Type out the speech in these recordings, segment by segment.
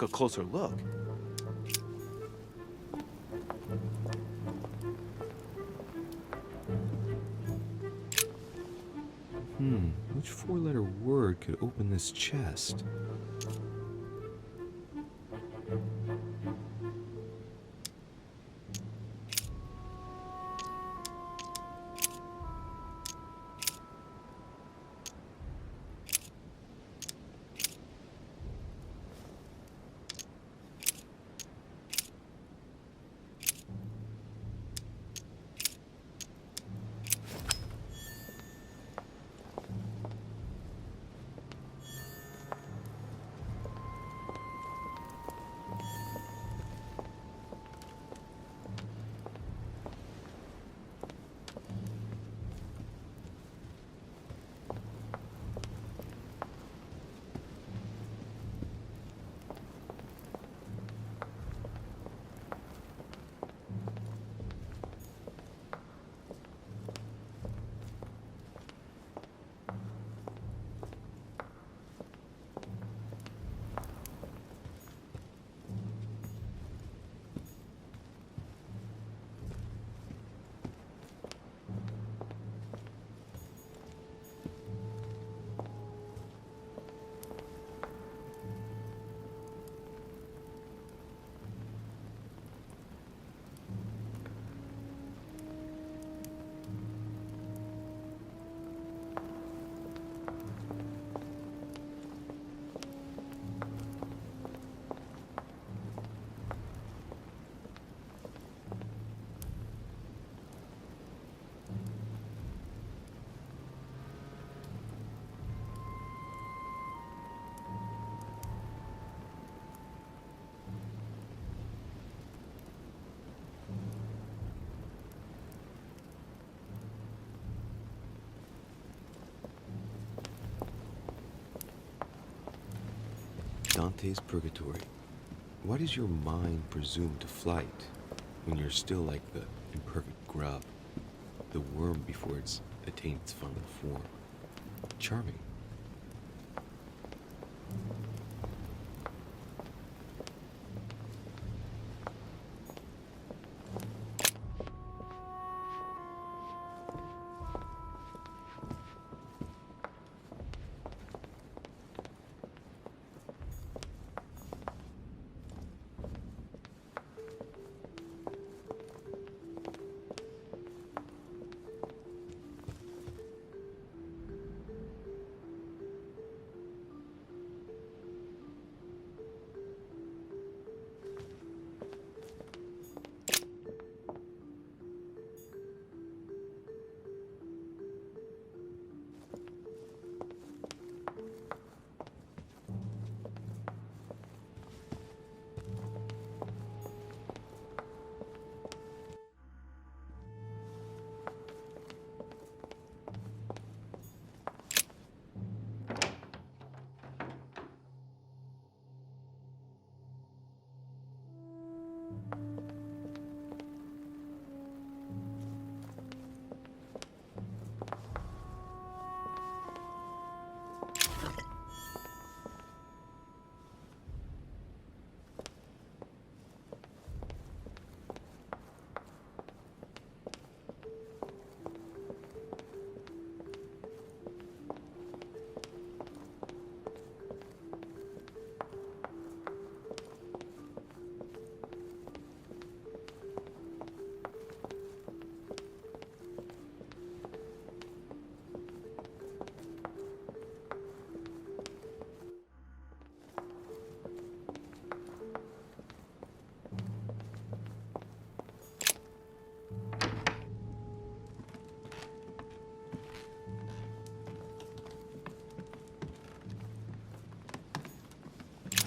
A closer look. Which four-letter word could open this chest? Dante's Purgatory. Why does your mind presume to flight when you're still like the imperfect grub, the worm before it's attained its final form? Charming.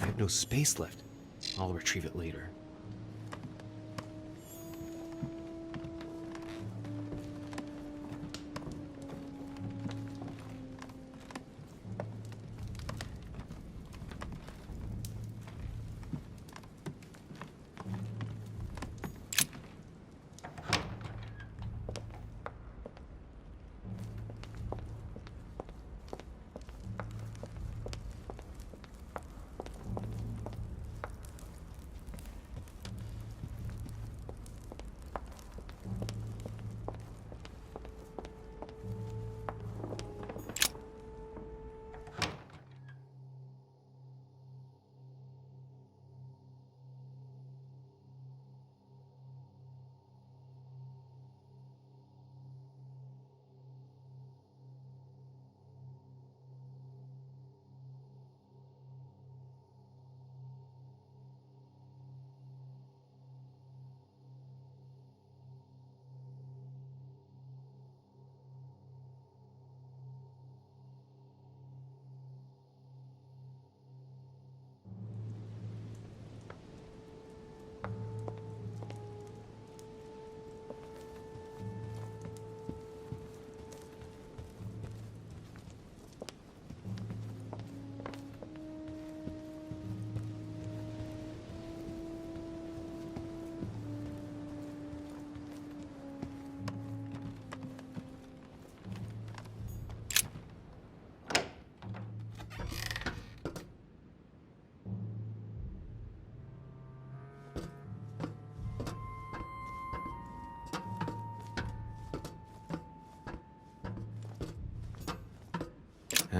I have no space left. I'll retrieve it later.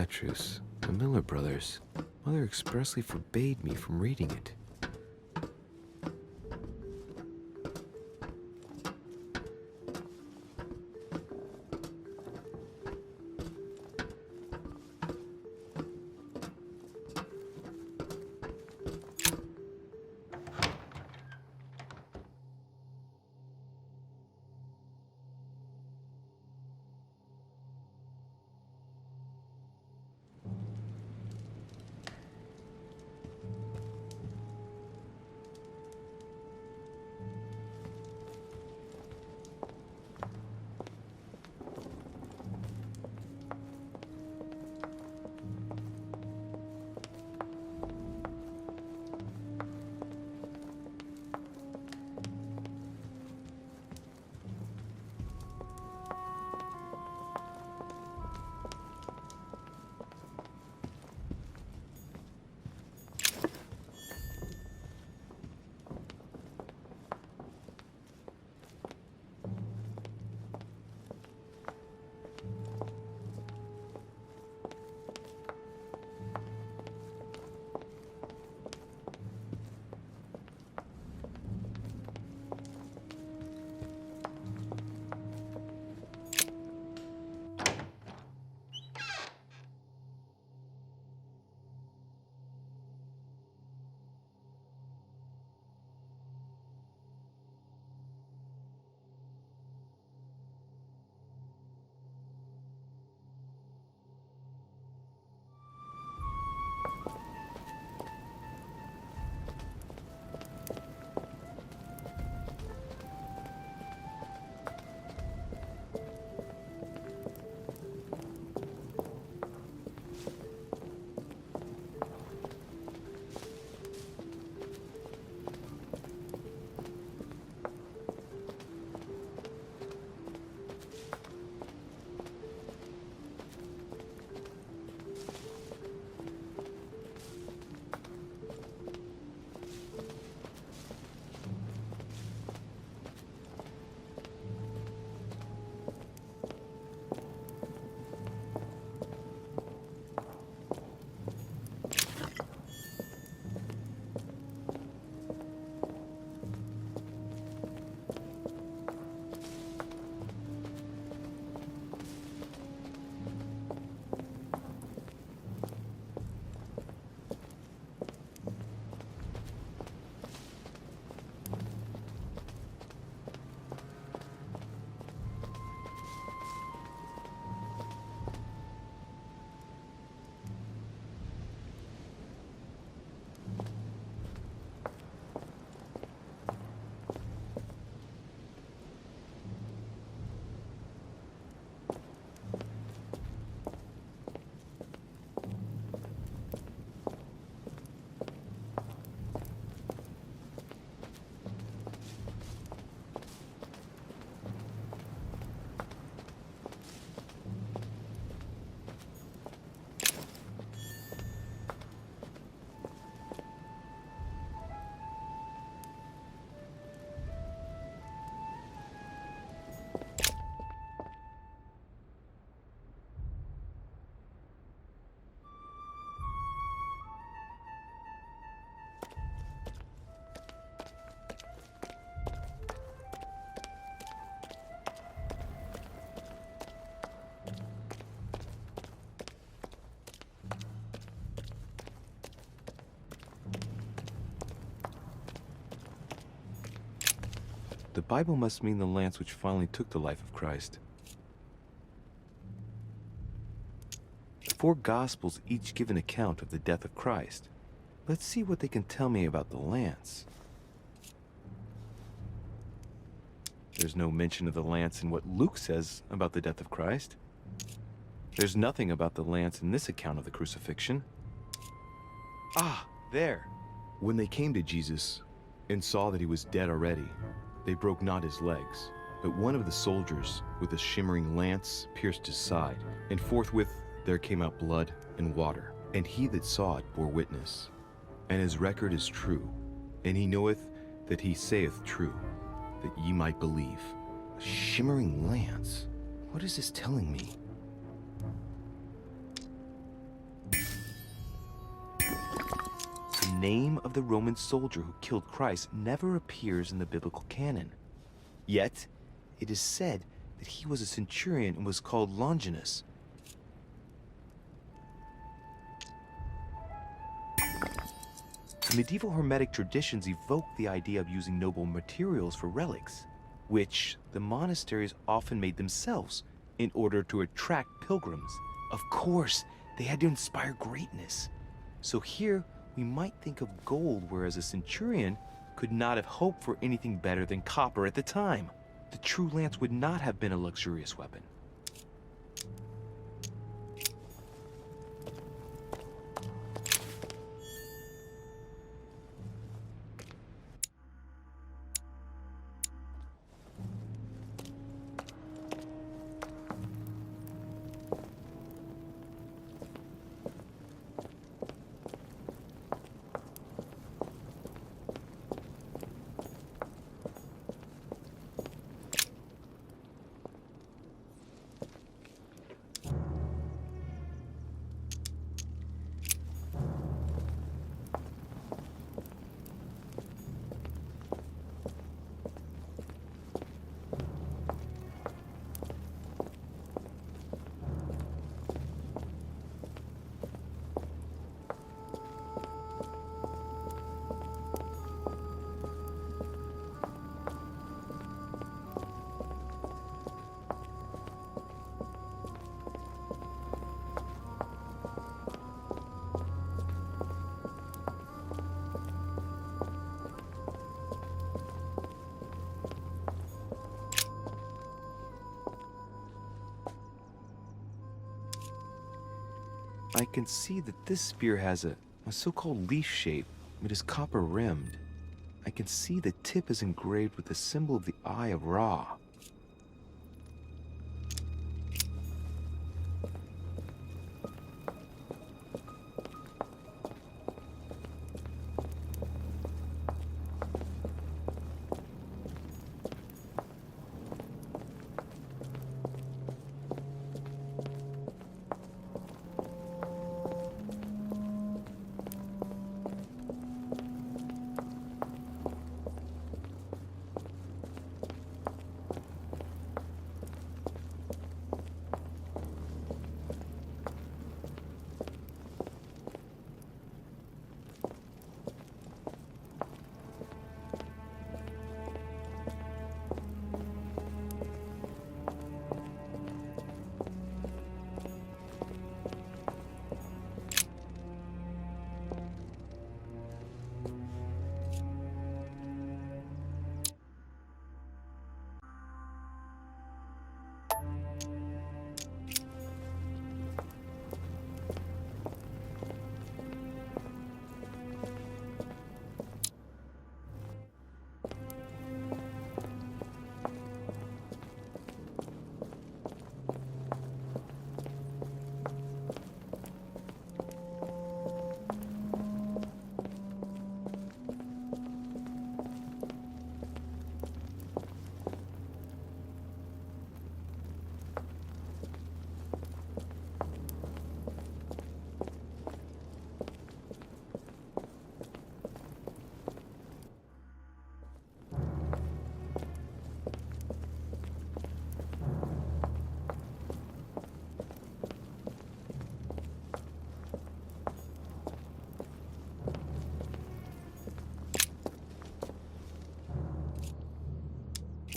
Petrus, the Miller brothers. Mother expressly forbade me from reading it. The Bible must mean the lance which finally took the life of Christ. The four Gospels each give an account of the death of Christ. Let's see what they can tell me about the lance. There's no mention of the lance in what Luke says about the death of Christ. There's nothing about the lance in this account of the crucifixion. Ah, there. When they came to Jesus and saw that he was dead already, they broke not his legs, but one of the soldiers with a shimmering lance pierced his side, and forthwith there came out blood and water. And he that saw it bore witness, and his record is true, and he knoweth that he saith true, that ye might believe. A shimmering lance? What is this telling me? name of the Roman soldier who killed Christ never appears in the biblical canon. Yet, it is said that he was a centurion and was called Longinus. The medieval Hermetic traditions evoke the idea of using noble materials for relics, which the monasteries often made themselves in order to attract pilgrims. Of course, they had to inspire greatness. So here, we might think of gold, whereas a centurion could not have hoped for anything better than copper at the time. The true lance would not have been a luxurious weapon. I can see that this spear has a so-called leaf shape. It is copper rimmed. I can see the tip is engraved with the symbol of the Eye of Ra.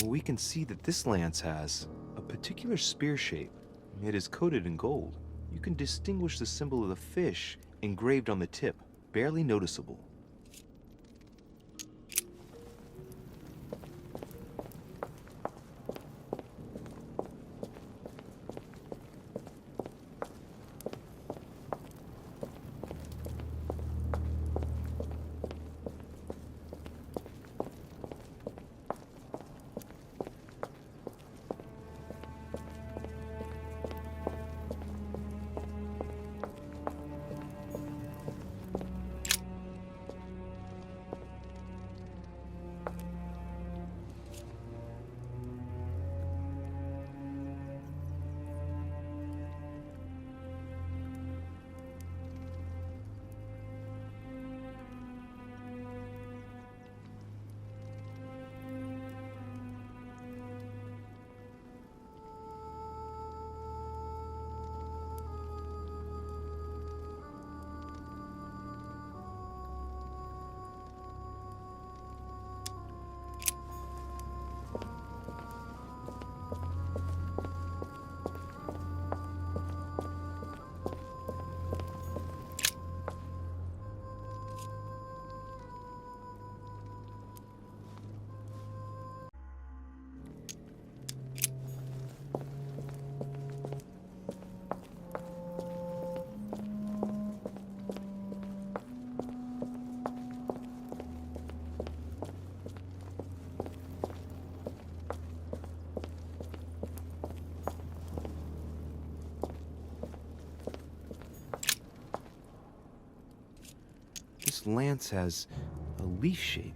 Well, we can see that this lance has a particular spear shape. It is coated in gold. You can distinguish the symbol of the fish engraved on the tip, barely noticeable. this lance has a leaf shape.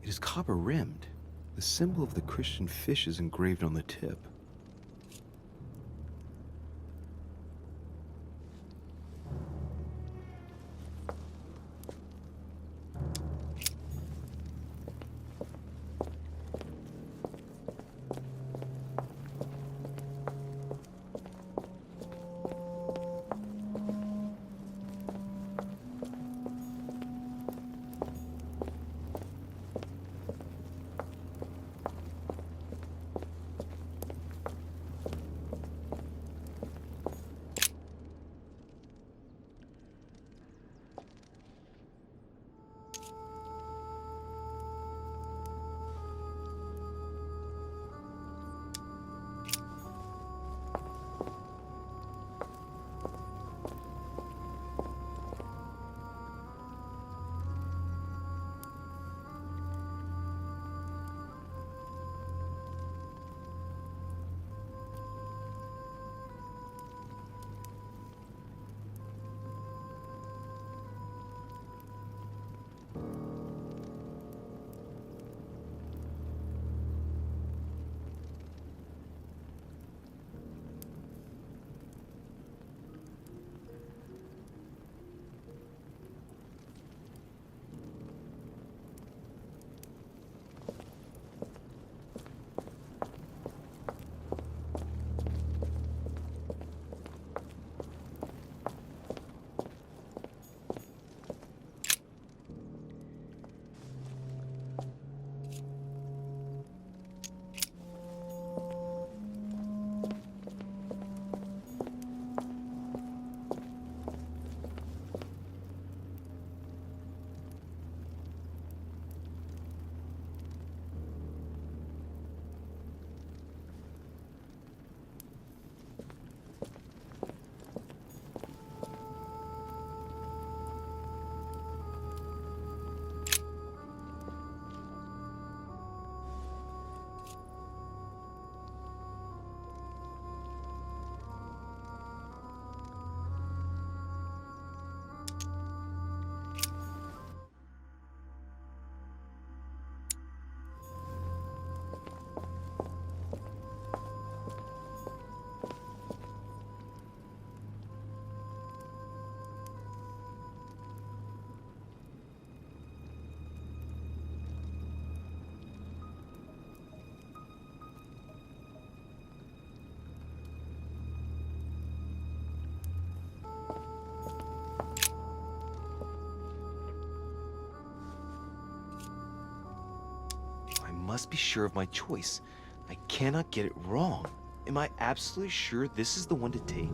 It is copper rimmed. The symbol of the Christian fish is engraved on the tip. I must be sure of my choice. I cannot get it wrong. Am I absolutely sure this is the one to take?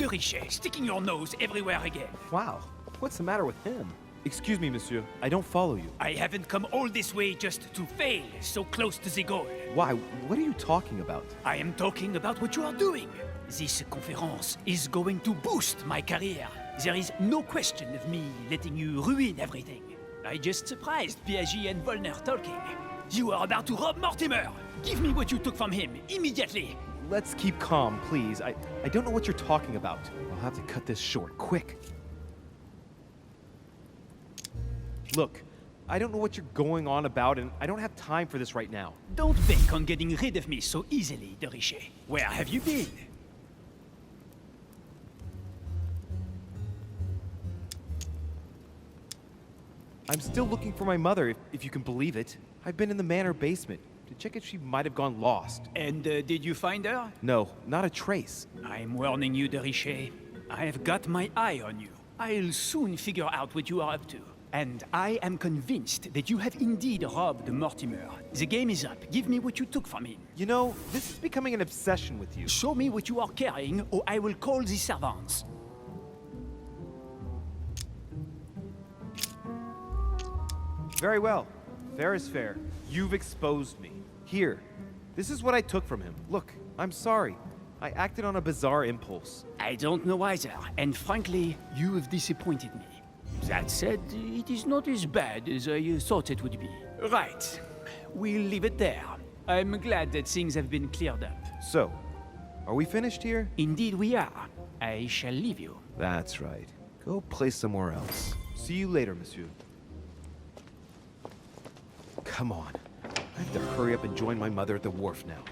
de Richet, sticking your nose everywhere again. Wow, what's the matter with him? Excuse me, monsieur. I don't follow you. I haven't come all this way just to fail so close to the goal. Why? What are you talking about? I am talking about what you are doing. This conference is going to boost my career. There is no question of me letting you ruin everything. I just surprised Piaget and Volner talking. You are about to rob Mortimer. Give me what you took from him, immediately. Let's keep calm, please. I don't know what you're talking about. I'll have to cut this short, quick. Look, I don't know what you're going on about, and I don't have time for this right now. Don't bank on getting rid of me so easily, de Richet. Where have you been? I'm still looking for my mother, if you can believe it. I've been in the manor basement to check if she might have gone lost. And did you find her? No, not a trace. I'm warning you, de Richet. I have got my eye on you. I'll soon figure out what you are up to. And I am convinced that you have indeed robbed Mortimer. The game is up. Give me what you took from him. You know, this is becoming an obsession with you. Show me what you are carrying, or I will call the servants. Very well. Fair is fair. You've exposed me. Here. This is what I took from him. Look, I'm sorry. I acted on a bizarre impulse. I don't know either, and frankly, you have disappointed me. That said, it is not as bad as I thought it would be. Right. We'll leave it there. I'm glad that things have been cleared up. So, are we finished here? Indeed we are. I shall leave you. That's right. Go play somewhere else. See you later, monsieur. Come on. I have to hurry up and join my mother at the wharf now.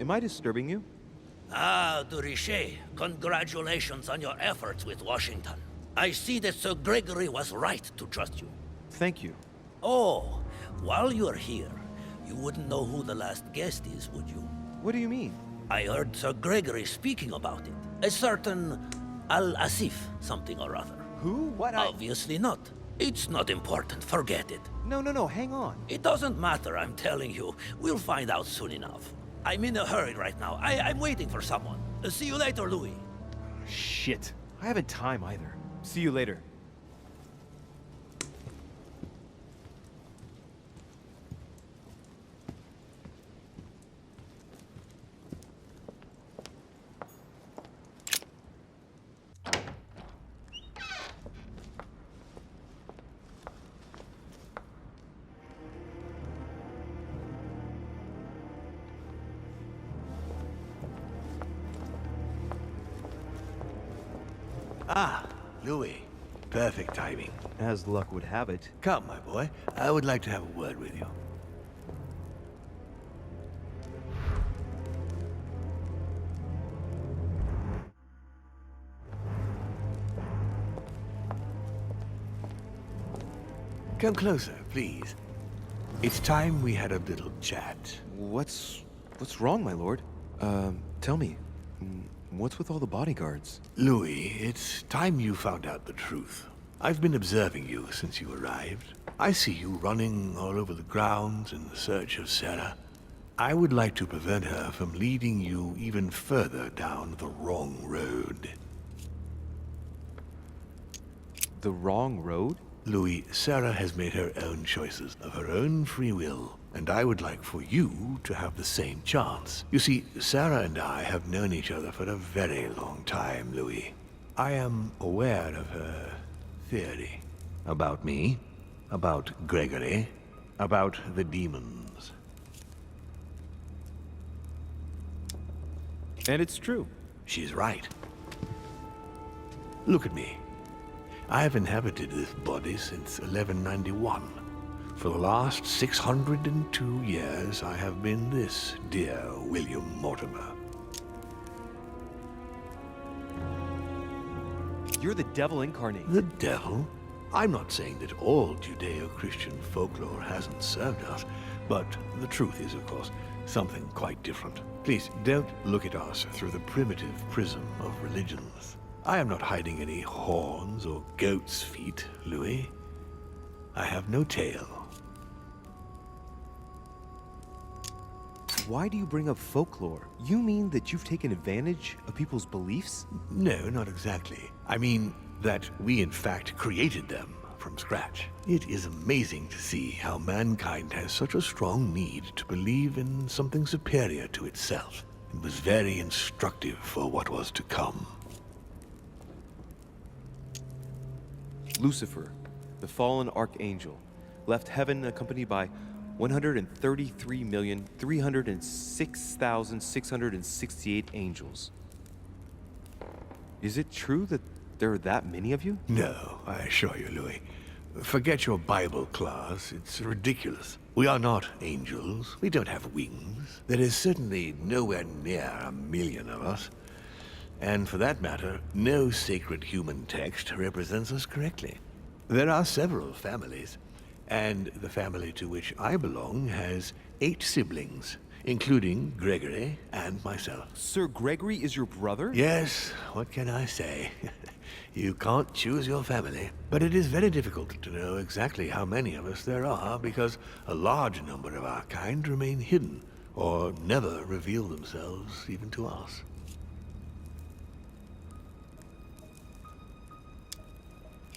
Am I disturbing you? Ah, Durishe, congratulations on your efforts with Washington. I see that Sir Gregory was right to trust you. Thank you. Oh, while you're here, you wouldn't know who the last guest is, would you? What do you mean? I heard Sir Gregory speaking about it. A certain Al-Asif something or other. Who? What? Obviously not. It's not important, forget it. No, hang on. It doesn't matter, I'm telling you. We'll find out soon enough. I'm in a hurry right now. I'm waiting for someone. See you later, Louis. Shit. I haven't time either. See you later. Ah, Louis. Perfect timing. As luck would have it. Come, my boy. I would like to have a word with you. Come closer, please. It's time we had a little chat. What's wrong, my lord? Tell me. What's with all the bodyguards? Louis, it's time you found out the truth. I've been observing you since you arrived. I see you running all over the grounds in search of Sarah. I would like to prevent her from leading you even further down the wrong road. The wrong road? Louis, Sarah has made her own choices of her own free will, and I would like for you to have the same chance. You see, Sarah and I have known each other for a very long time, Louis. I am aware of her theory. About me, about Gregory, about the demons. And it's true. She's right. Look at me. I have inhabited this body since 1191. For the last 602 years, I have been this dear William Mortimer. You're the devil incarnate. The devil? I'm not saying that all Judeo-Christian folklore hasn't served us, but the truth is, of course, something quite different. Please, don't look at us through the primitive prism of religions. I am not hiding any horns or goat's feet, Louis. I have no tail. Why do you bring up folklore? You mean that you've taken advantage of people's beliefs? No, not exactly. I mean that we in fact created them from scratch. It is amazing to see how mankind has such a strong need to believe in something superior to itself. It was very instructive for what was to come. Lucifer, the fallen archangel, left heaven accompanied by 133,306,668 angels. Is it true that there are that many of you? No, I assure you, Louis. Forget your Bible class. It's ridiculous. We are not angels. We don't have wings. There is certainly nowhere near 1,000,000 of us. And for that matter, no sacred human text represents us correctly. There are several families, and the family to which I belong has 8 siblings, including Gregory and myself. Sir Gregory is your brother? Yes, what can I say? You can't choose your family, but it is very difficult to know exactly how many of us there are because a large number of our kind remain hidden or never reveal themselves even to us.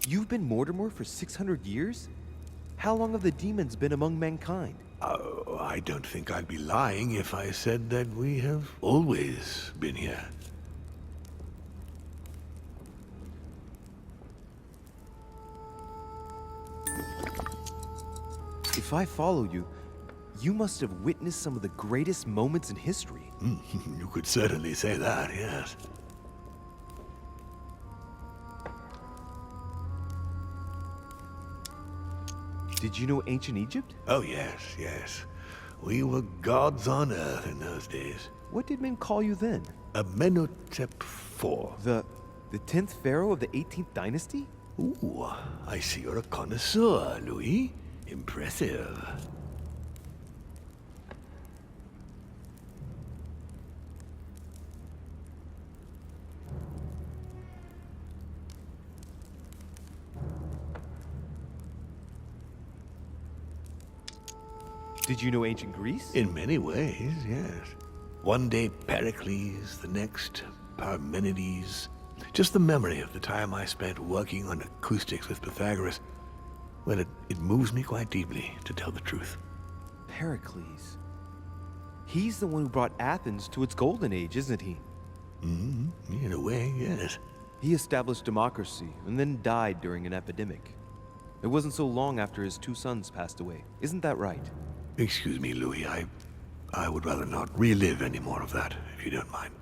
You've been Mortimer for 600 years? How long have the demons been among mankind? Oh, I don't think I'd be lying if I said that we have always been here. If I follow you, you must have witnessed some of the greatest moments in history. You could certainly say that, yes. Did you know ancient Egypt? Oh, yes, yes. We were gods on earth in those days. What did men call you then? Amenhotep IV. The 10th pharaoh of the 18th dynasty? Ooh, I see you're a connoisseur, Louis. Impressive. Did you know ancient Greece? In many ways, yes. One day Pericles, the next Parmenides. Just the memory of the time I spent working on acoustics with Pythagoras. Well, it moves me quite deeply, to tell the truth. Pericles. He's the one who brought Athens to its golden age, isn't he? Mm-hmm. In a way, yes. He established democracy and then died during an epidemic. It wasn't so long after his 2 sons passed away. Isn't that right? Excuse me, Louis. I would rather not relive any more of that, if you don't mind.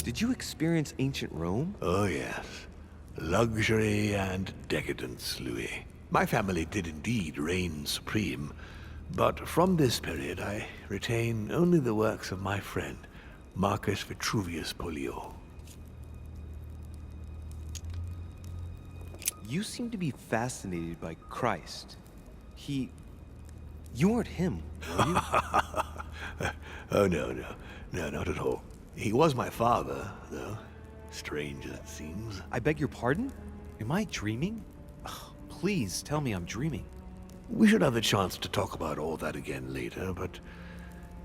Did you experience ancient Rome? Oh, yes. Luxury and decadence, Louis. My family did indeed reign supreme, but from this period I retain only the works of my friend, Marcus Vitruvius Pollio. You seem to be fascinated by Christ. You weren't him, were you? Oh, no, not at all. He was my father, though. Strange as it seems. I beg your pardon? Am I dreaming? Ugh, please tell me I'm dreaming. We should have the chance to talk about all that again later, but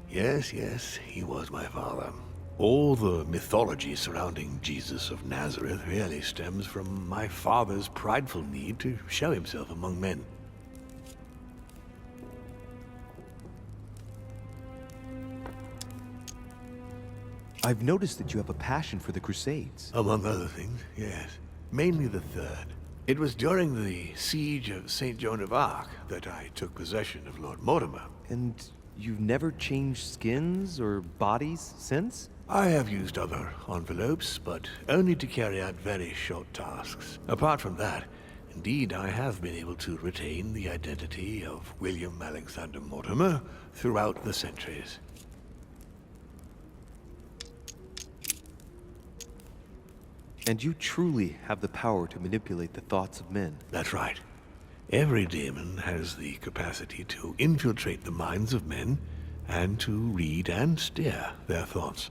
yes, he was my father. All the mythology surrounding Jesus of Nazareth really stems from my father's prideful need to show himself among men. I've noticed that you have a passion for the Crusades. Among other things, yes. Mainly the third. It was during the siege of St. Joan of Arc that I took possession of Lord Mortimer. And you've never changed skins or bodies since? I have used other envelopes, but only to carry out very short tasks. Apart from that, indeed, I have been able to retain the identity of William Alexander Mortimer throughout the centuries. And you truly have the power to manipulate the thoughts of men. That's right. Every demon has the capacity to infiltrate the minds of men and to read and steer their thoughts.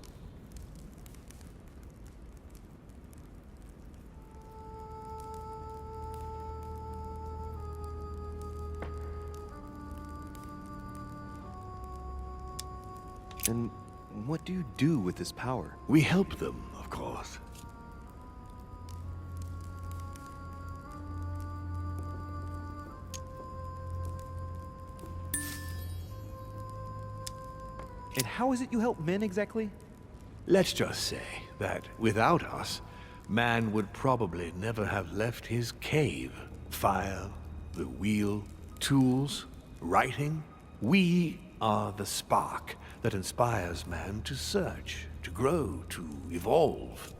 And what do you do with this power? We help them, of course. And how is it you help men exactly? Let's just say that without us, man would probably never have left his cave. Fire, the wheel, tools, writing. We are the spark that inspires man to search, to grow, to evolve.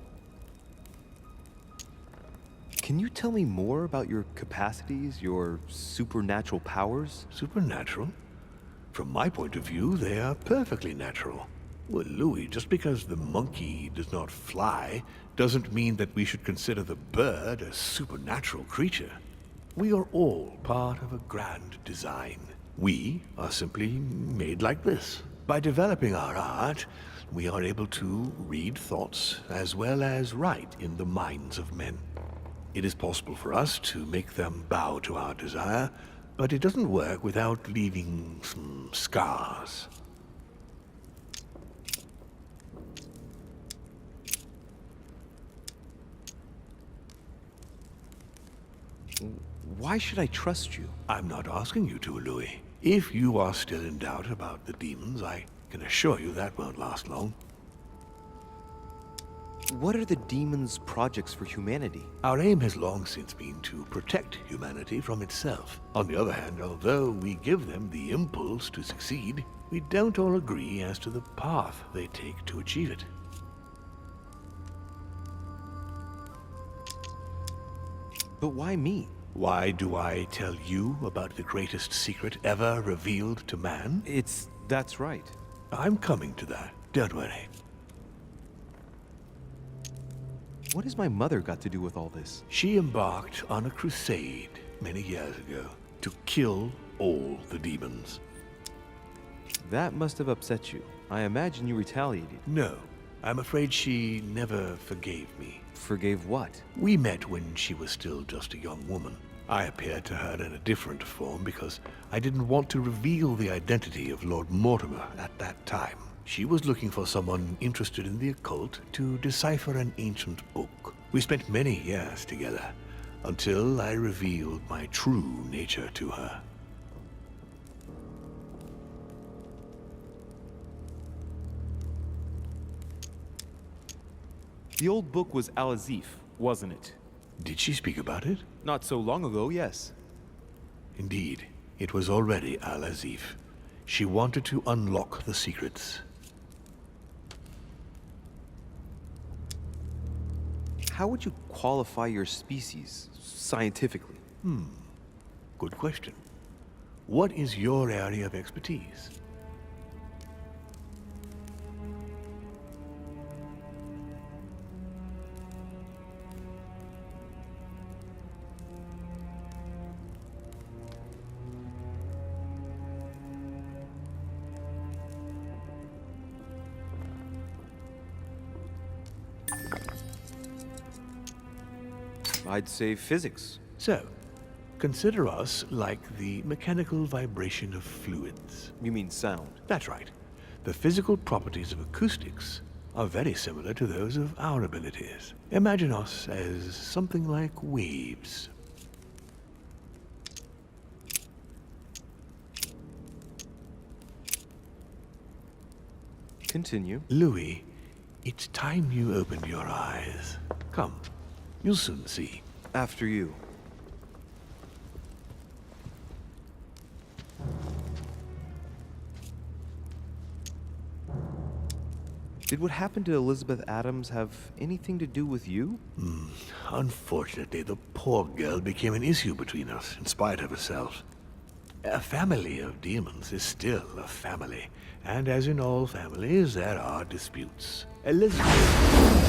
Can you tell me more about your capacities, your supernatural powers? Supernatural? From my point of view, they are perfectly natural. Well, Louis, just because the monkey does not fly doesn't mean that we should consider the bird a supernatural creature. We are all part of a grand design. We are simply made like this. By developing our art, we are able to read thoughts as well as write in the minds of men. It is possible for us to make them bow to our desire, but it doesn't work without leaving some scars. Why should I trust you? I'm not asking you to, Louis. If you are still in doubt about the demons, I can assure you that won't last long. What are the demons' projects for humanity? Our aim has long since been to protect humanity from itself. On the other hand, although we give them the impulse to succeed, we don't all agree as to the path they take to achieve it. But why me? Why do I tell you about the greatest secret ever revealed to man? That's right. I'm coming to that. Don't worry. What has my mother got to do with all this? She embarked on a crusade many years ago to kill all the demons. That must have upset you. I imagine you retaliated. No, I'm afraid she never forgave me. Forgave what? We met when she was still just a young woman. I appeared to her in a different form because I didn't want to reveal the identity of Lord Mortimer at that time. She was looking for someone interested in the occult to decipher an ancient book. We spent many years together until I revealed my true nature to her. The old book was Al-Azif, wasn't it? Did she speak about it? Not so long ago, yes. Indeed, it was already Al-Azif. She wanted to unlock the secrets. How would you qualify your species, scientifically? Good question. What is your area of expertise? I'd say physics. So, consider us like the mechanical vibration of fluids. You mean sound? That's right. The physical properties of acoustics are very similar to those of our abilities. Imagine us as something like waves. Continue. Louis, it's time you opened your eyes. Come, you'll soon see. After you. Did what happened to Elizabeth Adams have anything to do with you? Unfortunately, the poor girl became an issue between us, in spite of herself. A family of demons is still a family, and as in all families, there are disputes. Elizabeth